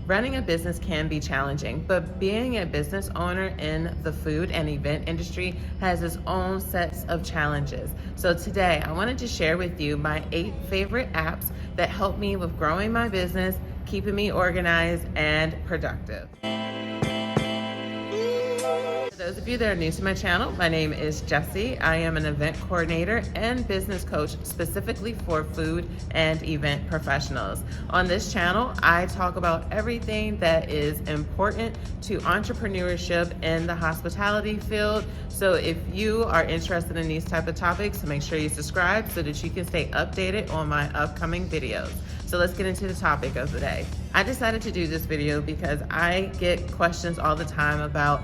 Running a business can be challenging, but being a business owner in the food and event industry has its own sets of challenges. So today I wanted to share with you my 8 favorite apps that help me with growing my business, keeping me organized and productive. For those of you that are new to my channel, my name is Jesse. I am an event coordinator and business coach specifically for food and event professionals. On this channel, I talk about everything that is important to entrepreneurship in the hospitality field. So if you are interested in these type of topics, make sure you subscribe so that you can stay updated on my upcoming videos. So let's get into the topic of the day. I decided to do this video because I get questions all the time about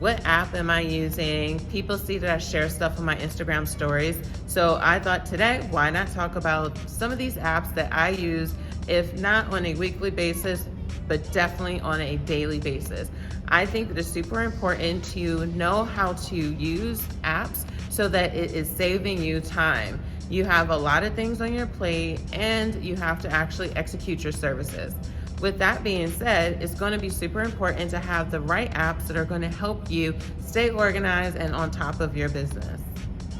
what app am I using? People see that I share stuff on my Instagram stories. So I thought today, why not talk about some of these apps that I use, if not on a weekly basis, but definitely on a daily basis. I think that it's super important to know how to use apps so that it is saving you time. You have a lot of things on your plate and you have to actually execute your services. With that being said, it's going to be super important to have the right apps that are going to help you stay organized and on top of your business.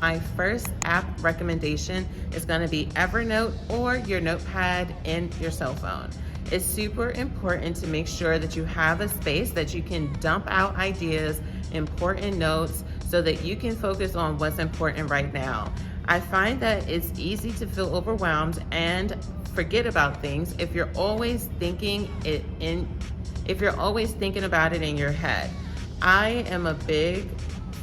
My first app recommendation is going to be Evernote or your notepad in your cell phone. It's super important to make sure that you have a space that you can dump out ideas, important notes, so that you can focus on what's important right now. I find that it's easy to feel overwhelmed and forget about things if you're always thinking about it in your head. I am a big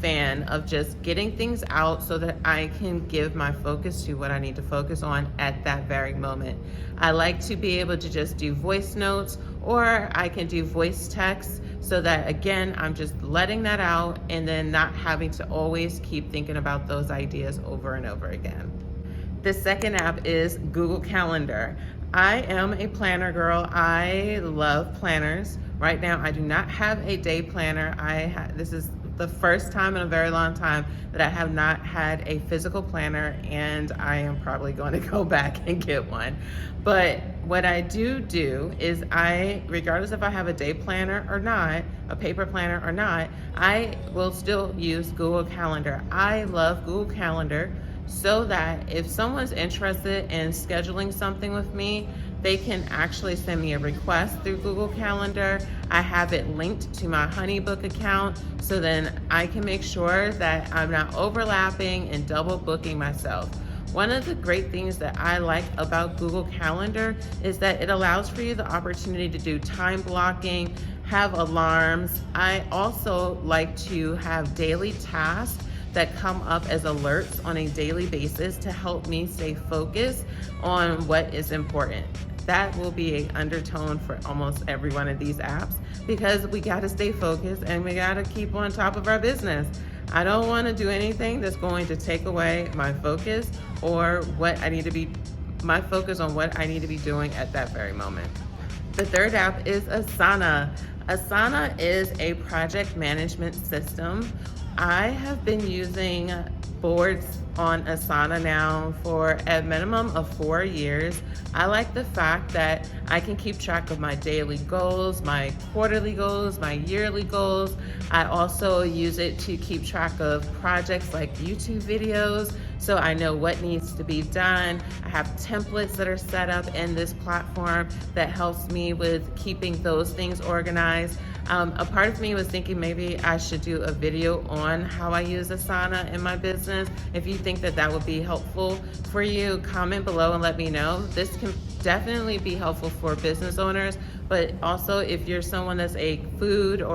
fan of just getting things out so that I can give my focus to what I need to focus on at that very moment. I like to be able to just do voice notes, or I can do voice text, so that again, I'm just letting that out and then not having to always keep thinking about those ideas over and over again. The second app is Google Calendar. I am a planner girl. I love planners. Right now, I do not have a day planner. This is the first time in a very long time that I have not had a physical planner, and I am probably going to go back and get one. But what I do is regardless if I have a day planner or not, a paper planner or not, I will still use Google Calendar. I love Google Calendar so that if someone's interested in scheduling something with me, they can actually send me a request through Google Calendar. I have it linked to my HoneyBook account, so then I can make sure that I'm not overlapping and double booking myself. One of the great things that I like about Google Calendar is that it allows for you the opportunity to do time blocking, have alarms. I also like to have daily tasks that come up as alerts on a daily basis to help me stay focused on what is important. That will be an undertone for almost every one of these apps, because we gotta stay focused and we gotta keep on top of our business. I don't wanna do anything that's going to take away my focus or my focus on what I need to be doing at that very moment. The third app is Asana. Asana is a project management system. I have been using boards on Asana now for a minimum of 4 years. I like the fact that I can keep track of my daily goals, my quarterly goals, my yearly goals. I also use it to keep track of projects like YouTube videos, so I know what needs to be done. I have templates that are set up in this platform that helps me with keeping those things organized. A part of me was thinking maybe I should do a video on how I use Asana in my business. If you think that that would be helpful for you, comment below and let me know. This can definitely be helpful for business owners, but also if you're someone that's a food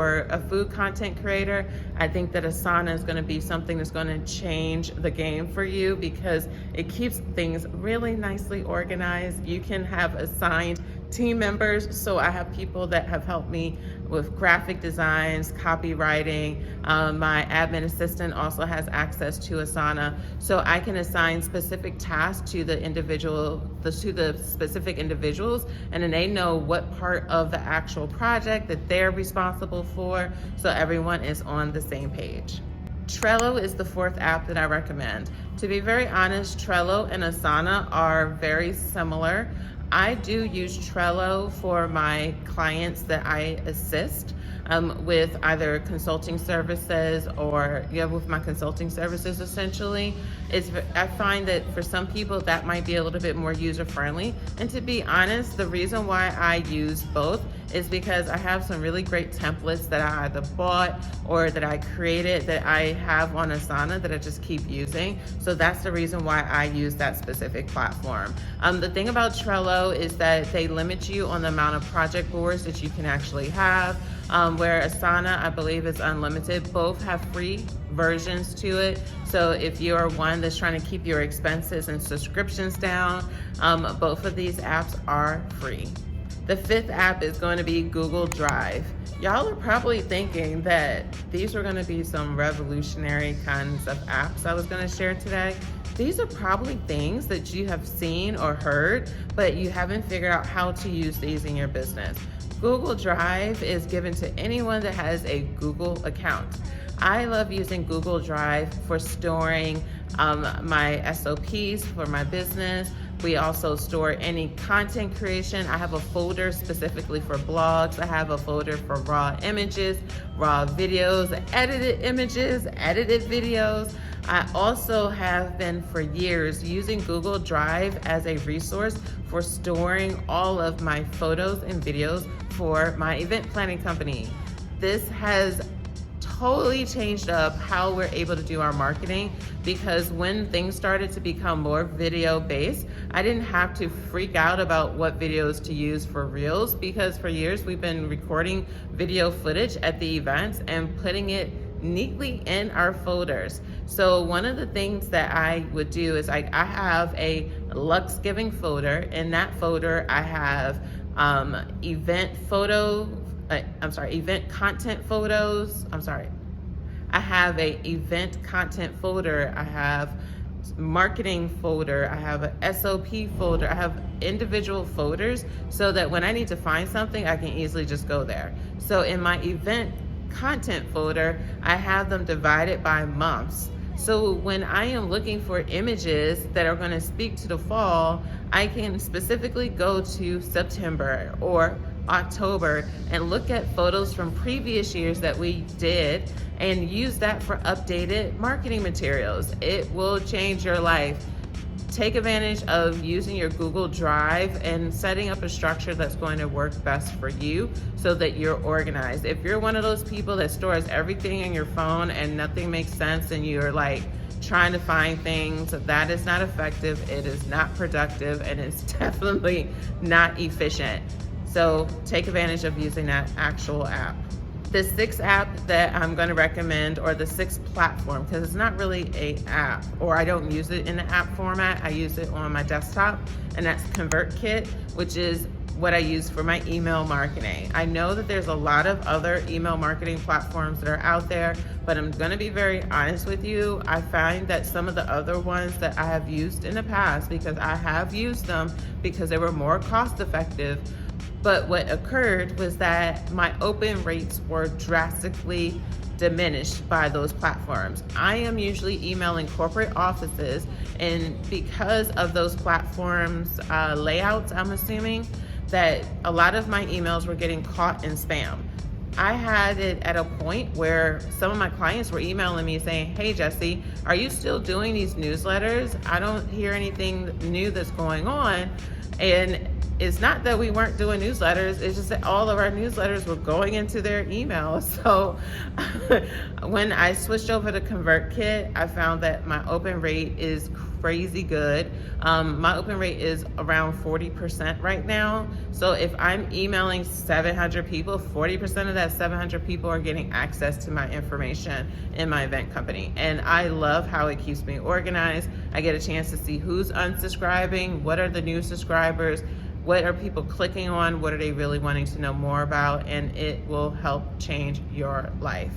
content creator, I think that Asana is going to be something that's going to change the game for you, because it keeps things really nicely organized. You can have assigned team members. So I have people that have helped me with graphic designs, copywriting. My admin assistant also has access to Asana. So I can assign specific tasks to the specific individuals, and then they know what part of the actual project that they're responsible for. So everyone is on the same page. Trello is the fourth app that I recommend. To be very honest, Trello and Asana are very similar. I do use Trello for my clients that I assist with either consulting services or with my consulting services essentially. I find that for some people that might be a little bit more user friendly. And to be honest, the reason why I use both is because I have some really great templates that I either bought or that I created that I have on Asana that I just keep using. So that's the reason why I use that specific platform. The thing about Trello is that they limit you on the amount of project boards that you can actually have. Where Asana, I believe, is unlimited. Both have free versions to it. So if you're one that's trying to keep your expenses and subscriptions down, both of these apps are free. The fifth app is going to be Google Drive. Y'all are probably thinking that these were going to be some revolutionary kinds of apps I was going to share today. These are probably things that you have seen or heard, but you haven't figured out how to use these in your business. Google Drive is given to anyone that has a Google account. I love using Google Drive for storing my SOPs for my business. We also store any content creation. I have a folder specifically for blogs. I have a folder for raw images, raw videos, edited images, edited videos. I also have been for years using Google Drive as a resource for storing all of my photos and videos for my event planning company. This has totally changed up how we're able to do our marketing, because when things started to become more video based, I didn't have to freak out about what videos to use for reels, because for years we've been recording video footage at the events and putting it neatly in our folders. So one of the things that I would do is I have a Lux Giving folder. In that folder I have event content photos. I have a event content folder. I have marketing folder. I have a SOP folder. I have individual folders so that when I need to find something, I can easily just go there. So in my event content folder, I have them divided by months. So when I am looking for images that are going to speak to the fall, I can specifically go to September or October and look at photos from previous years that we did and use that for updated marketing materials. It will change your life. Take advantage of using your Google Drive and setting up a structure that's going to work best for you so that you're organized. If you're one of those people that stores everything in your phone and nothing makes sense and you're like trying to find things, that is not effective, it is not productive, and it's definitely not efficient. So take advantage of using that actual app. The sixth app that I'm going to recommend, or the sixth platform, because it's not really a app, or I don't use it in the app format, I use it on my desktop, and that's ConvertKit, which is what I use for my email marketing. I know that there's a lot of other email marketing platforms that are out there, but I'm going to be very honest with you. I find that some of the other ones that I have used in the past, because I have used them because they were more cost effective, but what occurred was that my open rates were drastically diminished by those platforms. I am usually emailing corporate offices, and because of those platforms' layouts, I'm assuming that a lot of my emails were getting caught in spam. I had it at a point where some of my clients were emailing me saying, "Hey Jesse, are you still doing these newsletters? I don't hear anything new that's going on." And it's not that we weren't doing newsletters, it's just that all of our newsletters were going into their emails. So when I switched over to ConvertKit, I found that my open rate is crazy good. My open rate is around 40% right now. So if I'm emailing 700 people, 40% of that 700 people are getting access to my information in my event company. And I love how it keeps me organized. I get a chance to see who's unsubscribing, what are the new subscribers, what are people clicking on, what are they really wanting to know more about, and it will help change your life.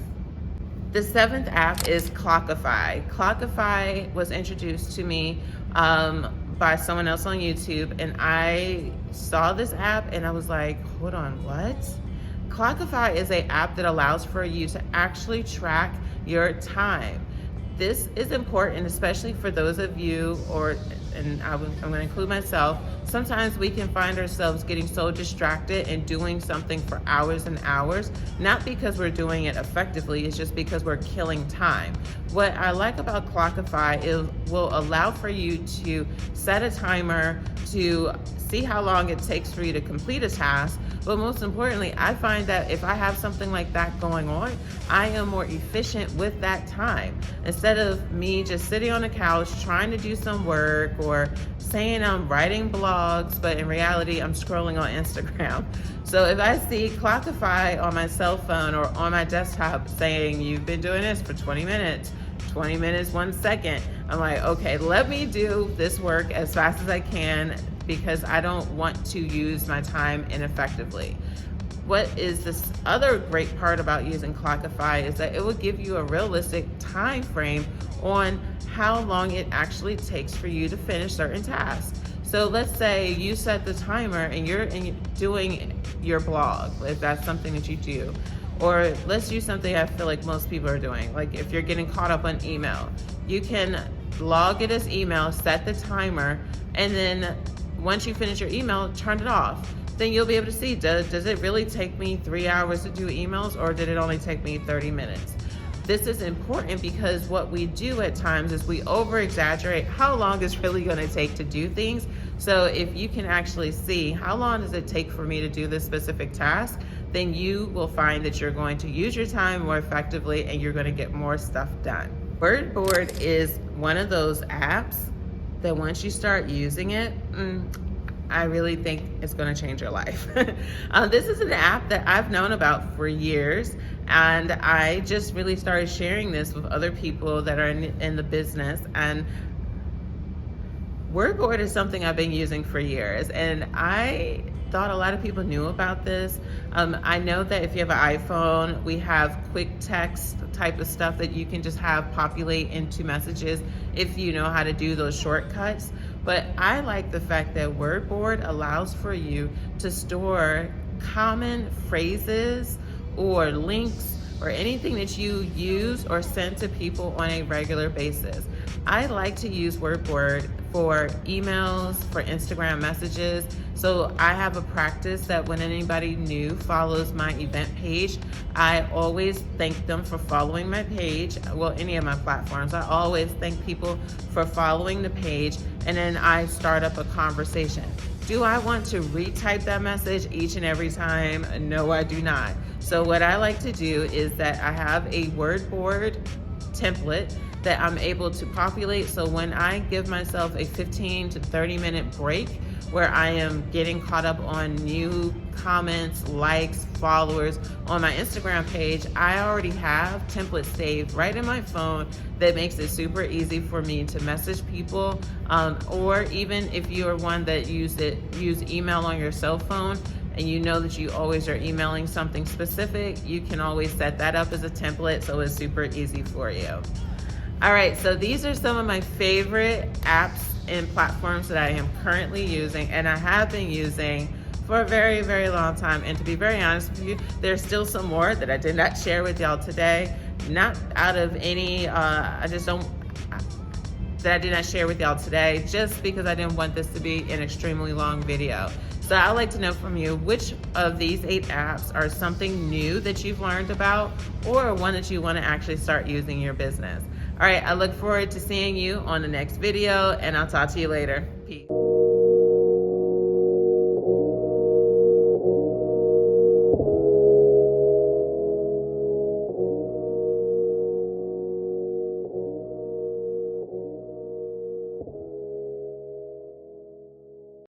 The seventh app is Clockify. Clockify was introduced to me by someone else on YouTube, and I saw this app and I was like, hold on, what? Clockify is an app that allows for you to actually track your time. This is important, especially for those of you, or and I'm going to include myself, sometimes we can find ourselves getting so distracted and doing something for hours and hours, not because we're doing it effectively, it's just because we're killing time. What I like about Clockify is will allow for you to set a timer to see how long it takes for you to complete a task. But most importantly, I find that if I have something like that going on, I am more efficient with that time. Instead of me just sitting on the couch trying to do some work or saying I'm writing blogs, but in reality, I'm scrolling on Instagram. So if I see Clockify on my cell phone or on my desktop saying you've been doing this for 20 minutes, 20 minutes, 1 second, I'm like, okay, let me do this work as fast as I can because I don't want to use my time ineffectively. What is this other great part about using Clockify is that it will give you a realistic time frame on how long it actually takes for you to finish certain tasks. So let's say you set the timer and you're doing your blog, if that's something that you do. Or let's use something I feel like most people are doing. Like if you're getting caught up on email, you can log it as email, set the timer, and then once you finish your email, turn it off. Then you'll be able to see, does it really take me 3 hours to do emails, or did it only take me 30 minutes? This is important because what we do at times is we over exaggerate how long it's really going to take to do things. So if you can actually see how long does it take for me to do this specific task, then you will find that you're going to use your time more effectively and you're going to get more stuff done. Wordboard is one of those apps that once you start using it, I really think it's going to change your life. This is an app that I've known about for years, and I just really started sharing this with other people that are in the business. And Wordboard is something I've been using for years, and I thought a lot of people knew about this. I know that if you have an iPhone, we have quick text type of stuff that you can just have populate into messages if you know how to do those shortcuts. But I like the fact that Wordboard allows for you to store common phrases or links or anything that you use or send to people on a regular basis. I like to use Wordboard for emails, for Instagram messages. So I have a practice that when anybody new follows my event page, I always thank them for following my page. Well, any of my platforms, I always thank people for following the page, and then I start up a conversation. Do I want to retype that message each and every time? No, I do not. So what I like to do is that I have a Wordboard template that I'm able to populate. So when I give myself a 15 to 30 minute break where I am getting caught up on new comments, likes, followers on my Instagram page, I already have templates saved right in my phone that makes it super easy for me to message people. Or even if you are one that use email on your cell phone, and you know that you always are emailing something specific, you can always set that up as a template so it's super easy for you. All right, so these are some of my favorite apps and platforms that I am currently using and I have been using for a very, very long time. And to be very honest with you, there's still some more that I did not share with y'all today. Not out of any, that I did not share with y'all today, just because I didn't want this to be an extremely long video. So I'd like to know from you, which of these 8 apps are something new that you've learned about or one that you want to actually start using in your business. All right, I look forward to seeing you on the next video, and I'll talk to you later. Peace.